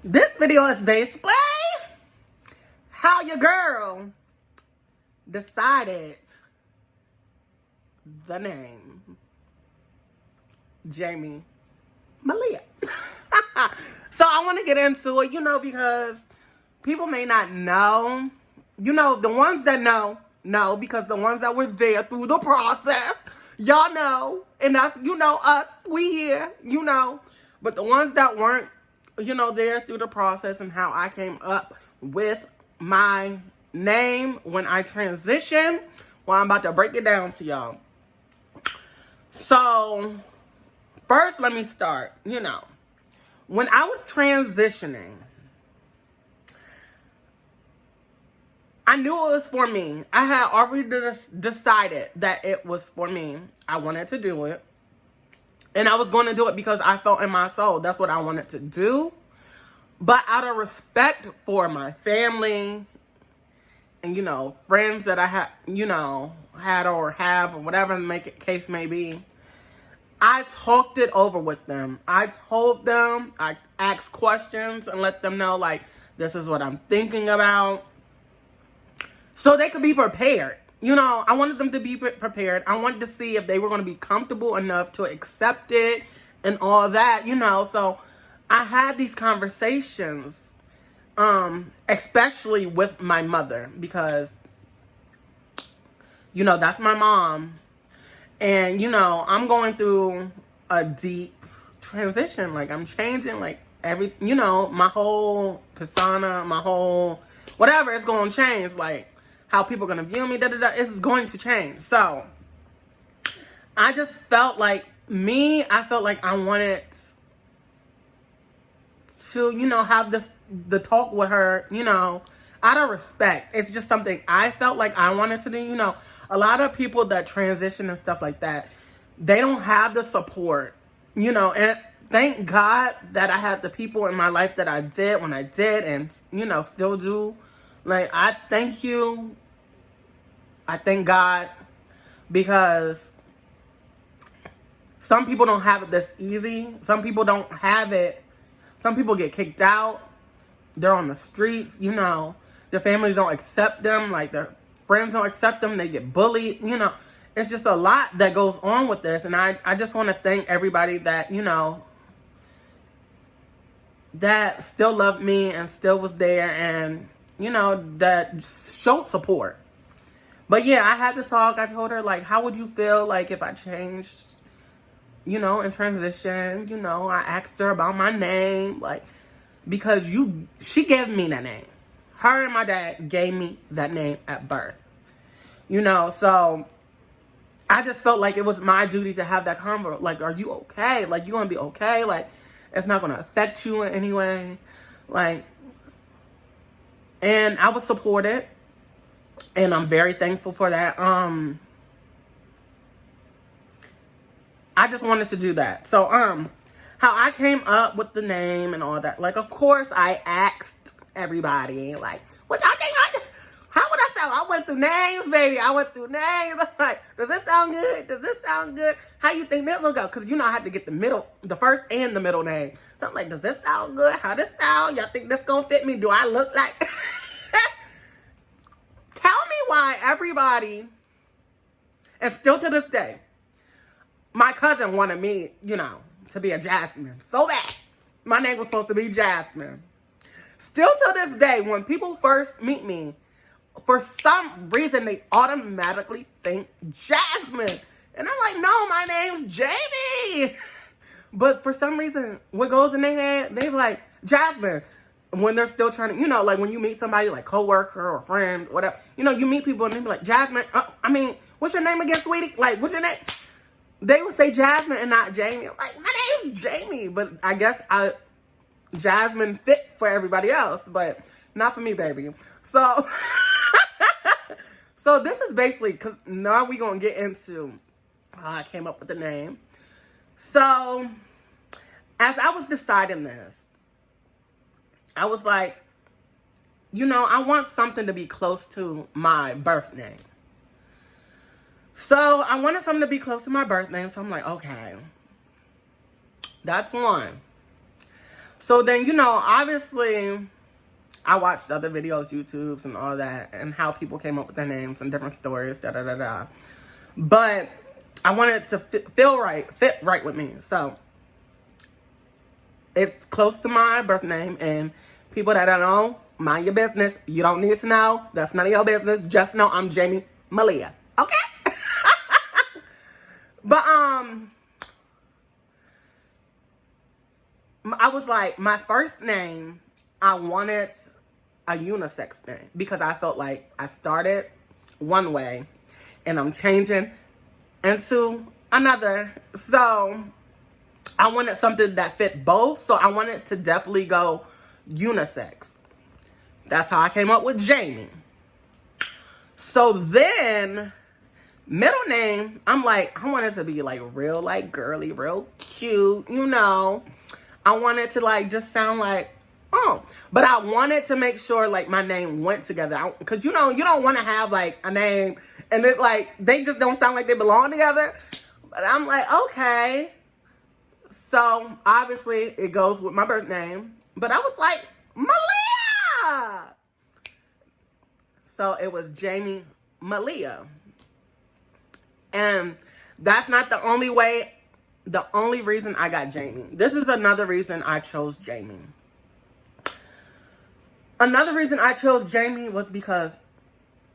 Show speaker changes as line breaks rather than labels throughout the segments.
This video is basically how your girl decided the name Jamie Malia. So I want to get into it, because people may not know. The ones that know, because the ones that were there through the process, y'all know. And that's, us, we here, But the ones that weren't, there through the process and how I came up with my name when I transitioned, well, I'm about to break it down to y'all. So, first, let me start, When I was transitioning, I knew it was for me. I had already decided that it was for me. I wanted to do it. And I was going to do it because I felt in my soul that's what I wanted to do. But out of respect for my family and, friends that I had, had or have or whatever the case may be, I talked it over with them. I told them, I asked questions and let them know, like, this is what I'm thinking about. So they could be prepared. I wanted them to be prepared. I wanted to see if they were going to be comfortable enough to accept it and all that, So I had these conversations, especially with my mother because, that's my mom. And, I'm going through a deep transition. Like, I'm changing, like, my whole persona, my whole whatever is going to change. Like, how people are going to view me, it's going to change. So, I just felt like I felt like I wanted to, have the talk with her, out of respect. It's just something I felt like I wanted to do. A lot of people that transition and stuff like that, they don't have the support, and thank God that I had the people in my life that I did when I did and, still do. Like, I thank you. I thank God because some people don't have it this easy. Some people don't have it. Some people get kicked out. They're on the streets, Their families don't accept them. Like, their friends don't accept them. They get bullied, It's just a lot that goes on with this. And I just want to thank everybody that, that still loved me and still was there and, that showed support. But yeah, I had to talk. I told her, like, how would you feel, like, if I changed, and transition? I asked her about my name, like, because she gave me that name. Her and my dad gave me that name at birth. So I just felt like it was my duty to have that convo. Like, are you okay? Like, you gonna be okay? Like, it's not gonna affect you in any way. Like, and I was supported. And I'm very thankful for that. I just wanted to do that. So, how I came up with the name and all that. Like, of course, I asked everybody, like, what y'all think? How would I sound? I went through names, baby. I went through names. Like, does this sound good? Does this sound good? How you think this will go? Because, I had to get the first and the middle name. So I'm like, does this sound good? How this sound? Y'all think this gonna fit me? Do I look like... Tell me why everybody, and still to this day, my cousin wanted me, to be a Jasmine. So bad. My name was supposed to be Jasmine. Still to this day, when people first meet me, for some reason, they automatically think Jasmine. And I'm like, no, my name's Jamie. But for some reason, what goes in their head, they're like, Jasmine. When they're still trying to, like when you meet somebody like coworker or friend, whatever, you meet people and they be like, Jasmine, what's your name again, sweetie? Like, what's your name? They would say Jasmine and not Jamie. I'm like, my name's Jamie. But I guess Jasmine fit for everybody else, but not for me, baby. So, so this is basically, because now we're going to get into how I came up with the name. So, as I was deciding this, I was like, I want something to be close to my birth name. So I wanted something to be close to my birth name. So I'm like, okay, that's one. So then, you know, obviously, I watched other videos, YouTubes, and all that, and how people came up with their names and different stories, da-da-da-da. But I wanted to fit right with me. So it's close to my birth name, and people that don't know, mind your business. You don't need to know. That's none of your business. Just know I'm Jamie Malia. Okay? But, I was like, my first name, I wanted a unisex name because I felt like I started one way and I'm changing into another. So I wanted something that fit both. So I wanted to definitely go unisex. That's how I came up with Jamie. So then, middle name, I'm like, I want it to be like real, like girly, real cute, you know. I wanted to like just sound like, oh, but I wanted to make sure like my name went together. Cause you know, you don't want to have like a name and it like, they just don't sound like they belong together. But I'm like, okay. So obviously it goes with my birth name, but I was like, Malia. So it was Jamie Malia. And that's not the only reason I got Jamie. This is another reason I chose Jamie. Another reason I chose Jamie was because,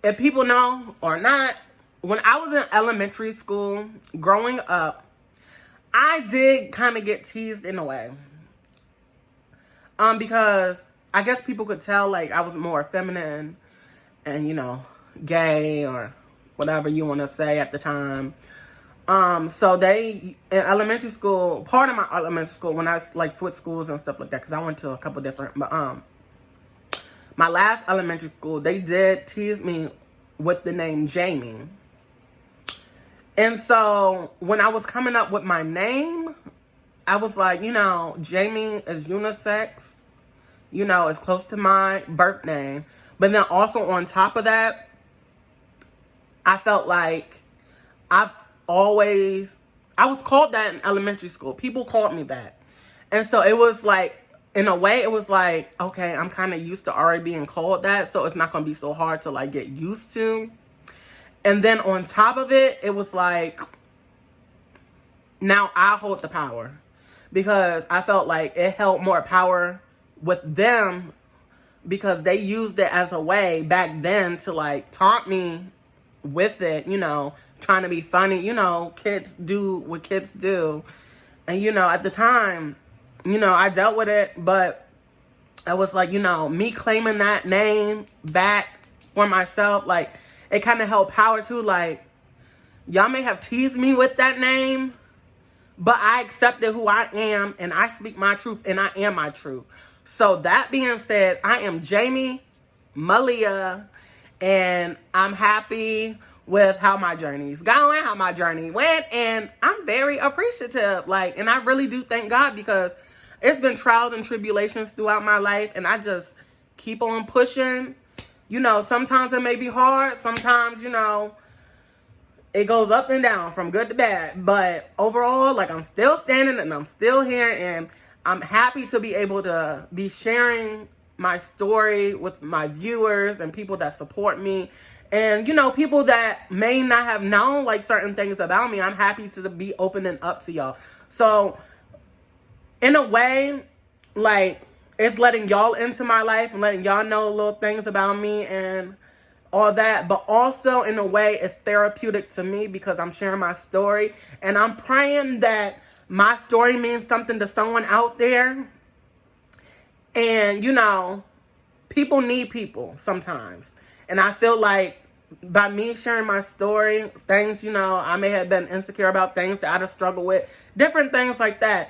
if people know or not, when I was in elementary school, growing up, I did kind of get teased in a way. Because I guess people could tell like I was more feminine and, you know, gay or whatever you want to say at the time. So they, in elementary school, part of my elementary school, when I like switched schools and stuff like that, because I went to a couple different, but my last elementary school, they did tease me with the name Jamie. And so when I was coming up with my name, I was like, you know, Jamie is unisex, you know, it's close to my birth name. But then also on top of that, I felt like I was called that in elementary school. People called me that. And so it was like, in a way, it was like, okay, I'm kind of used to already being called that. So it's not going to be so hard to like get used to. And then on top of it, it was like, now I hold the power. Because I felt like it held more power with them because they used it as a way back then to like taunt me with it, you know, trying to be funny. You know, kids do what kids do. And, you know, at the time, you know, I dealt with it, but I was like, you know, me claiming that name back for myself, like, it kind of held power too. Like, y'all may have teased me with that name, but I accepted who I am, and I speak my truth, and I am my truth. So that being said, I am Jamie Malia, and I'm happy with how my journey's going, how my journey went, and I'm very appreciative. Like, and I really do thank God because it's been trials and tribulations throughout my life, and I just keep on pushing. You know, sometimes it may be hard. Sometimes, you know, it goes up and down from good to bad. But overall, like, I'm still standing and I'm still here, and I'm happy to be able to be sharing my story with my viewers and people that support me. And, you know, people that may not have known, like, certain things about me, I'm happy to be opening up to y'all. So, in a way, like, it's letting y'all into my life and letting y'all know little things about me and all that. But also, in a way, it's therapeutic to me because I'm sharing my story. And I'm praying that my story means something to someone out there. And, you know, people need people sometimes. And I feel like by me sharing my story, things, you know, I may have been insecure about, things that I just struggle with, different things like that.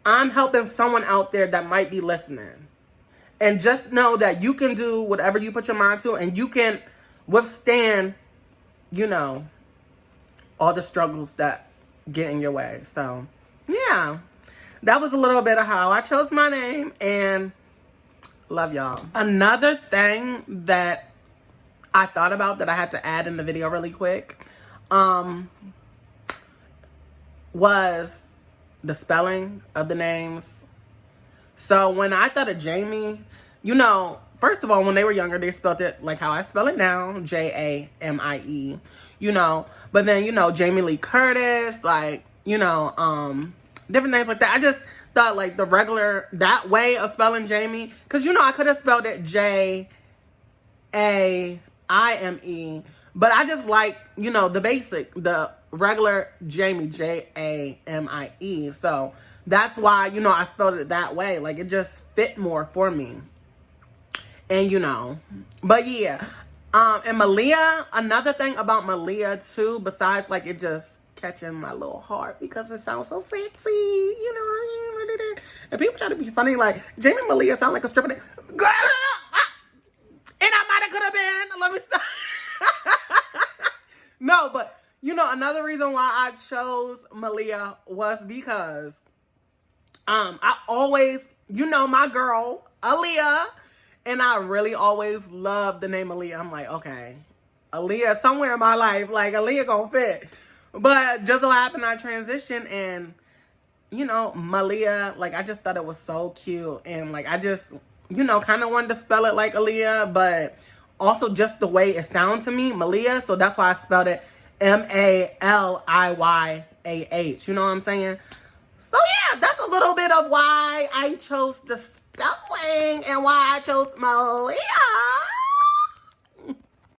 I'm helping someone out there that might be listening. And just know that you can do whatever you put your mind to, and you can withstand, you know, all the struggles that get in your way. So, yeah. That was a little bit of how I chose my name, and love y'all. Another thing that I thought about that I had to add in the video really quick was the spelling of the names. So when I thought of Jamie, you know, first of all, when they were younger, they spelled it like how I spell it now, Jamie, you know. But then, you know, Jamie Lee Curtis, like, you know, different things like that. I just thought like the regular, that way of spelling Jamie, because, you know, I could have spelled it Jamie, but I just like, you know, the basic, the regular Jamie, Jamie. So that's why, you know, I spelled it that way. Like, it just fit more for me. And, you know, but yeah. And Malia, another thing about Malia too, besides like it just catching my little heart because it sounds so sexy, you know, and people try to be funny, like, Jamie and Malia sound like a stripper. Girl, and I might have could have been. Let me stop. No, but you know, another reason why I chose Malia was because I always, you know, my girl, Aaliyah, and I really always loved the name Aaliyah. I'm like, okay, Aaliyah somewhere in my life, like Aaliyah gonna fit. But just so happened I transitioned and, you know, Malia, like I just thought it was so cute. And like I just, you know, kind of wanted to spell it like Aaliyah, but also just the way it sounds to me, Malia. So that's why I spelled it Maliyyah. You know what I'm saying? So yeah, that's a little bit of why I chose the spelling and why I chose Malia.